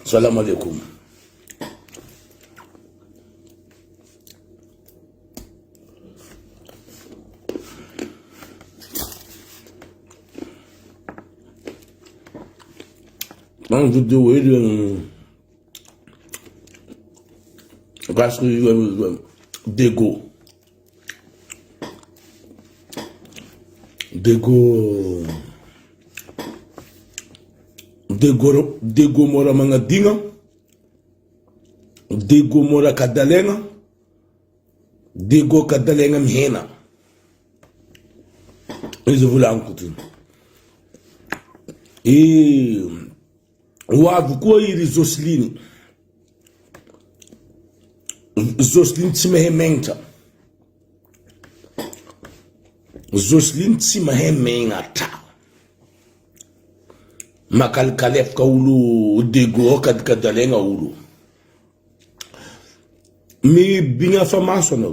Salam alaikum. Dans je dis parce que dégo mora manga dinga, dego mora kadalenga, dego kadalenga mhena. Et je voulais en écouter. Et wavu kwa iri Zoslini tsimehemenga Zoslini tsimehemenga ta makalkalef ka ulu dego kadalenga ulu mi binga famaso na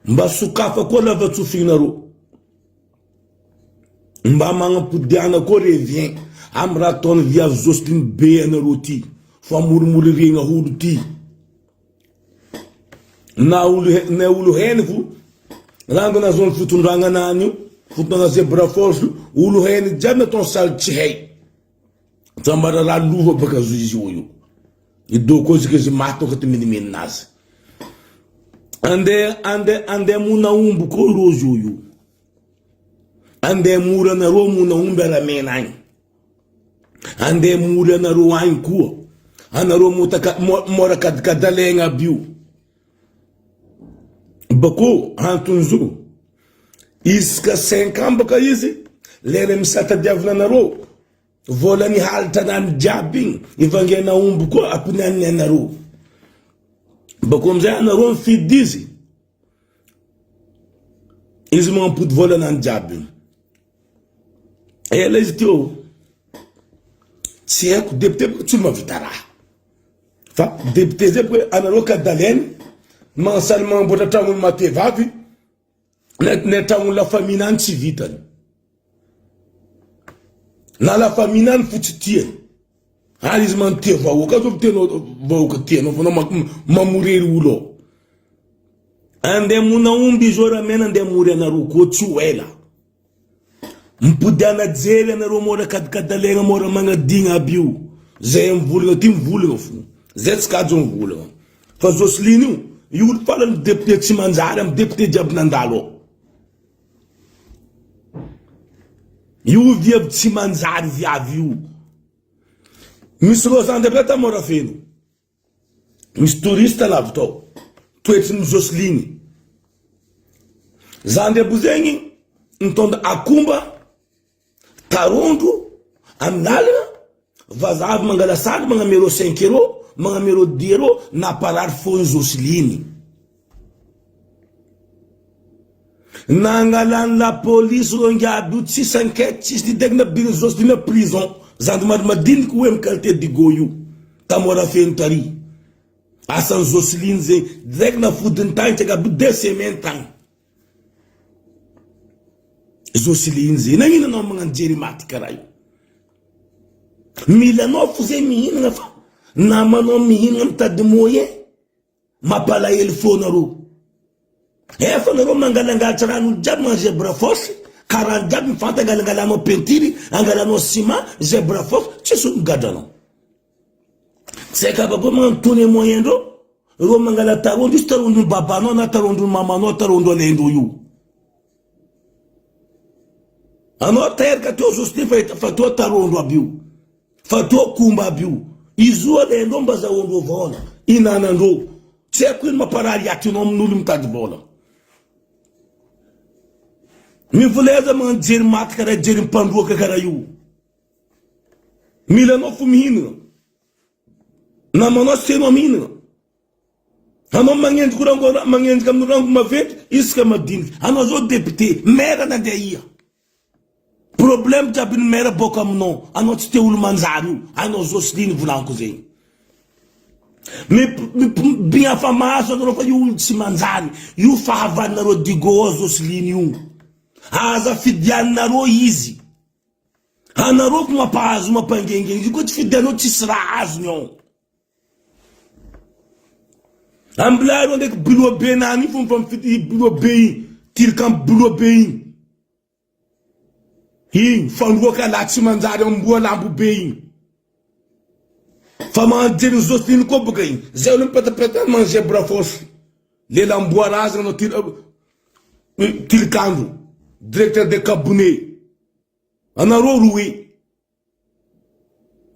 mba sukafa ko la vatu finaro mba manga pudiana ko revient amra ton via Zoslini be na roti fa murmuri ringa huduti na ulu henfu ranga na zone futundanga nanyu futuna zebra force ulu hen jamna ton sal chihei tambara la luvo baka zuzi oyo ido kozi ke zimato ko timini nas ande muna umbu ko rozo oyo ande mura na ro muna umbela menai ande mura na ro wain kuo ana ro mutaka mora kadalenga biu bako hantunzu iska 5 baka yizi lele msata diavna na ro vola ni halta nan jabing ivange na umbu ko apuna na ro bako mza na ro fidizi izman put vola nan jabing ele zitio siek depte tulma vitara fa depte zepwe analoka dalen man salman bota tamul mate vavi ne tamul la famille civitan na la famille futitien halizman te va wo ka zopte no va ko te no mamuri ulo ande muna umbi jora mena ande muri na ruko tsuela mpudana dzele na romora kadalenga mora manga dinga biu zem vulga tim vulga fu zetska jon vulga fa Zoslini yul falan depute simanzaram depute jabnandalo yu vieb simanzar via viu misro san depute mora fenu mis turista lavto twetin Zoslini zande buzengi ntonda akumba tarondo amnala vazav mangala sad manga mero 5 euro manga mero 10 euro na parar fon Zoslini nangalan la police ronga buti 5 di degna bir Zoslini prison zandmad madin ku wem kalte di goyu tamora fentari asan Zoslini ze degna fudin tan tega bu 2 semaines tan Zoslini ze na ngina no manga jeri mati karayo milano fuze mihinga fa na mano mihinga mtadmoye mapala elfonaro efonaro mangala ngatranu jabma zebra force 40 jab fanta galangala no pentiri angala no sima zebra force chisu gadano seka babo man tune moyendo ro mangala tarondo starondo babano na tarondo mama no tarondo lendo yu ano ter ka to Zoslini fa to tarondo abiu fa to kumba abiu izuo lendo mbaza wondo vona inana ndo tsekwin maparali atino mnulu mtadbola mi vuleza man jeri mat kara jeri pandu ka kara yu milano fumina na mano seno mina hano mangen kurango mangen kam nurango mavet iska madin hano zo député maire na deia problème tabin maire bokam no ano tite ul manzaru ano Zoslini vulanko zei mi bien famaso no fa yu simanzari yu fa havana ro digo Zoslini yu haza fidian na ro easy Anarô ko mampahazo mampangengeny izy koa tsy fidianao tsisy raha azony ao. Ambilaro ndraiky bilobe nany io fomba mifidy bilobe igny tilikambo bilobe igny. Igny fandroaka la tsy manjary amboa lambo be igny. Fa manjery Zosline koa boka igny. Zay olo mipetapeta manje brafosy. Le lamboa raza no tilikambo. Directeur de cabinet. Anarô roe.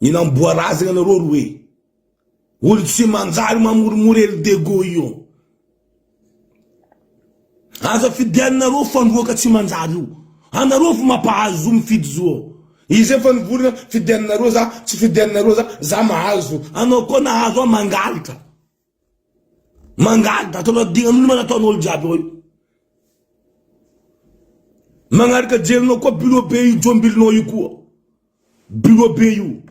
Ina amboa raza anarô roe. Olo tsy manjary mamoromorely dego io. Aza fidianarô fandroaka tsy manjary io. Anarô fo mampahazo mifidy zo. Izy efa nivolana fidianarô za, tsy fidianarô za mahazo. Anao koa nahazo mangalitra. Mangalitra, atao dignan'olo manataon'olo jiaby io. Mangarika jerinao koa bilobe io jombilinao io koa. Bilobe io.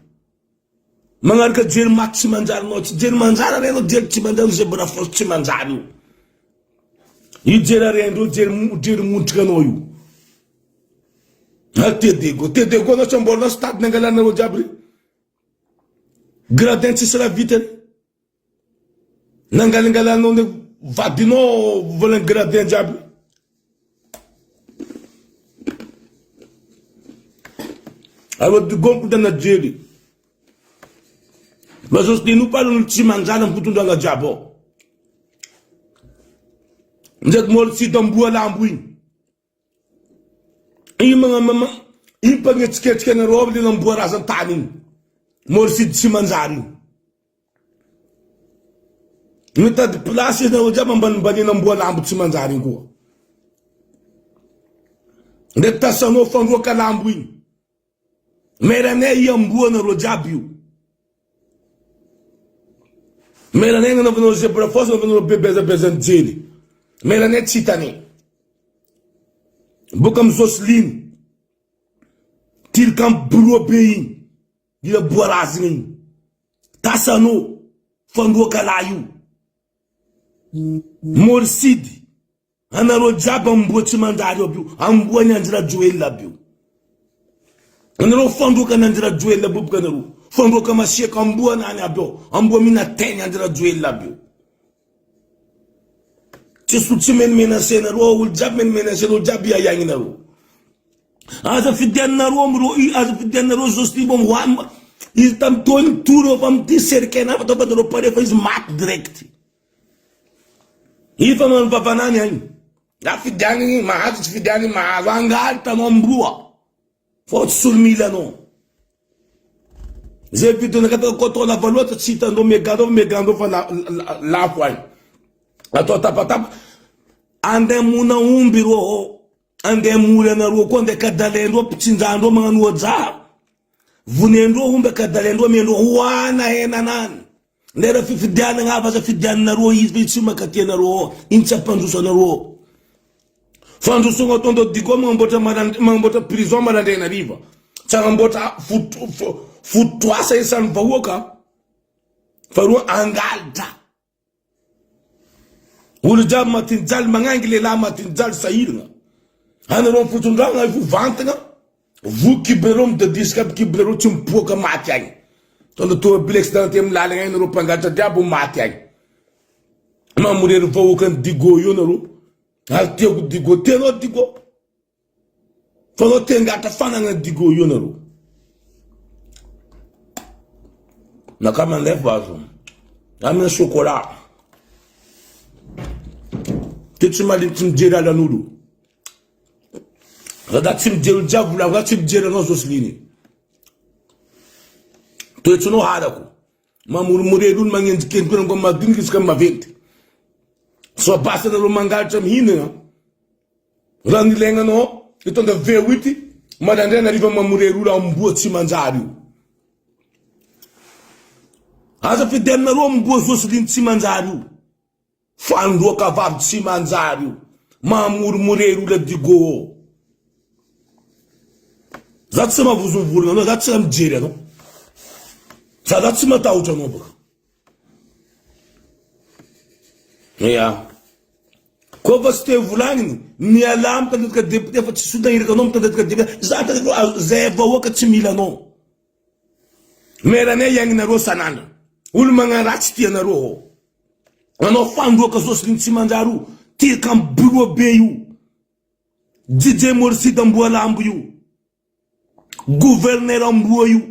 Mangarika jery maty tsy manjary nao, tsy jery manjary reno jery tsy manjary zebra fosy tsy manjary io. Io jery arendro jery montrika nao io. Tedego na chamborna stade nangalana ro jiaby. Gradin tsy sera vitany. Nangalangalana ne vadinao volan gradin jiaby. Alo digompo dana jery. Mas Zosline io parlo tsy manjary ampitondrana jiaby ao. Ndraiky molo tsy damboa lambo igny. Igny mpagnetsiketsika anarô le lamboa razan tany igny. Molo tsy manjary igny. Mitady place na jiaby ambanimbany lamboa lambo tsy manjary igny koa. Ndraiky tasanao fandroaka lambo igny. Meranay iamboa anarô jiaby io. Meranay nanaovanao zebra fosy nanaovanao bebezabezany jely. Meranay tsy hitany. Boka amy Zosline. Tilikambo bilobe igny. Ila boarazina igny. Tasanao fandroaka la io. Morsidy. Anarô jiaby amboa tsy manjary io. Amboa ni anjira joel aby io. Anarô fandroaka ni anjira joel aby boka anarô. Fandroaka masiaka amboa nani aby io. Amboa mina teny anjira joel aby io. Tsy menimena senarô olo jiaby menimena senarô jiaby iaigninarô. Aza fidianarô amrô aza fidianarô Zosline bom wamba. Izy tam tony tour fa amty serkena fa tapatarô pare fa izy maty direct. Ifa man vavanany agny. La fidiany mahazo tsy fidiany mahazo angalita no ambroa. Fa tsy solomilanao. Zay vidona kataka koto la valota tsy hitandô megandô fa lafo agny. Atao tapatapa. Ande muna umbi ro. Ande mula na ro. Konde kadalendro pitsinjandro manganua za. Vunendro umbe kadalendro mendo huana hena nani. Ndera fidiana nga vaza fidiana na ro. Izvi tsima katia na ro. Incha pandusa na ro. Fandusa nga tondo digo mangambota prison marande na riva. Changambota futuasa isan vawoka. Faru angalta. Olo jiaby matinjaly magnangy lehilahy matinjaly sahirana. Anarô fitondragna io vantagna. Vo kiberô midadisika aby kiberô tsy mipoaka maty agny. Tonda tomobile accidenté amy lalagna agny narô mpangatra diabo maty agny. Mamorery vahoakany digo io narô. Ary tiako digo, tianao digo. Fa anao tengatra fanagna digo io narô. Nakamandefa azo. Amina chocolat. Tsy maliny tsy mijery alan'olo. Raha tsy mijery olo jiaby volagno, tsy mijery anao Zosline. Toetsinao halako. Mamoromorely olo magnenjikenjy ko madinika izy ka maventy. So basa narô mangalitra mihinana. Raha nilagnanao, itonda V8, malandray nariva mamorely olo amboa tsy manjary io. Aza fidianarô amboa Zosline tsy manjary io. Fandroaka vavy tsy manjary io. Mamoromorely olo digo. Za tsy mavozovolana anao, za tsy mijery anao. Za tsy matahotra anao boka. Yeah. Ko vas te vulangni ni alam ka ka deputy fa sudan ir ka nom ka deputy za ta zeva wa ka chimila no mera ne yang na ro sanana ul manga rachti na ro ano fando ka so slin simandaru ti kan bugo beyu DJ Morsi dambuala ambuyu gouverneur ambuyu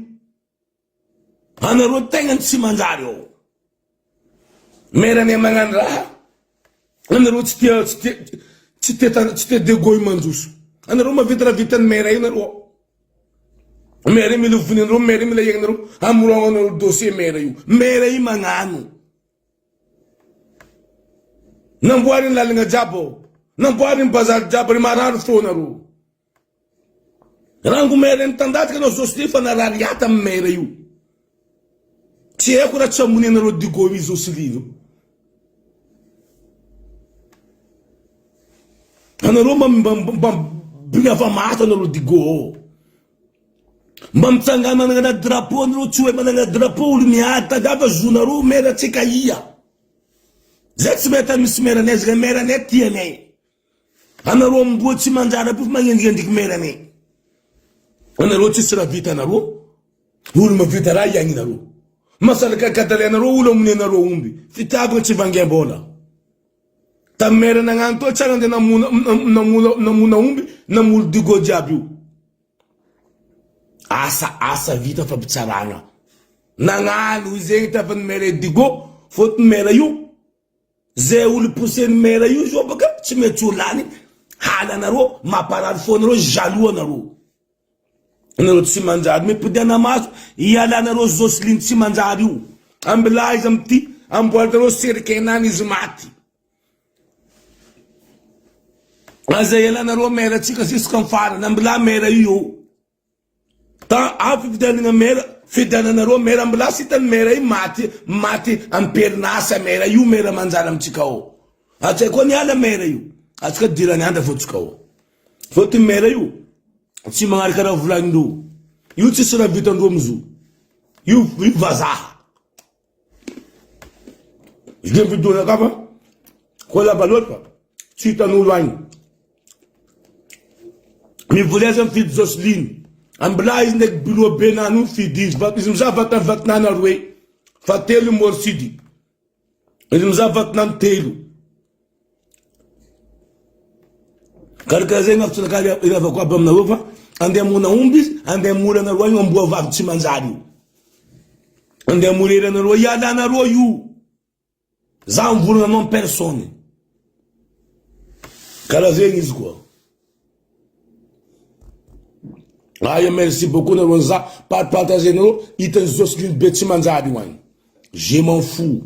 ana ro tengan simandaru mera ne mangandra ana ro tite de goy mandus ana ro ma vitra vitan mera ina ro mera mi lu funin ro mera mi la yeng ro amuro ono dossier mera yu mera yi manganu nan boarin la linga jabo nan boarin bazar jabo ma rar fo na ro rangu mera entandat que no sostifa na rariata mera yu ti e kura chamuni na ro di goy zo silivo ana Roma biga fa mata no digo mam tsanga na drapo no chue na drapo ulmiata dava junaru mera tikaia zets meta mismera nesga mera netiene ana Roma buti manjara pu mangendik mera ne ana ro tsira vita na ro ulma vita ra yangi na ro masala ka katalena ro ulo mne na ro umbi fitago chivange bola tamera na nganto charande na muna umbi na muldigo jabiu asa vita fa bicharanga na nganu zenta fan mere digo fot mera yu ze ul pusen mera yu jo baka chime chulani hala na ro ma parar fon ro jalou na ro na ro tsimanjad me pudana mas yala na ro zoslin tsimanjadu amblaizam ti ambolta ro sirkenani zmati azayela na ro mera chika siskan fara na mbla mera yu ta afidana na mera fidana na ro mera mbla sitan mera mati ampernasa mera yu mera manzalam chikao ache koni ala mera yu aska dirani anda futskao foti mera yu si mangar kara vlandu yu tsira vitando mzu yu vaza je vidu na kapa kola balota sita no lwani mi voulais un fils Jocelyne. En blaise nek bilo benanu fidis. Ismza vat na narwe. Fatelu morsidi. Ismza vat nan telu. Karkaze ngaf tsaka ila kwa bam na wofa. Ande muna umbis, ande mura na roi ngombo va tsimanzari. Ande mura na roi ya na roi yu. Zamvura non personne. Karaze ngizko. Aïe, merci beaucoup, nous avons partager nous, il te Jocelyne Betty Manzadi, je m'en fous.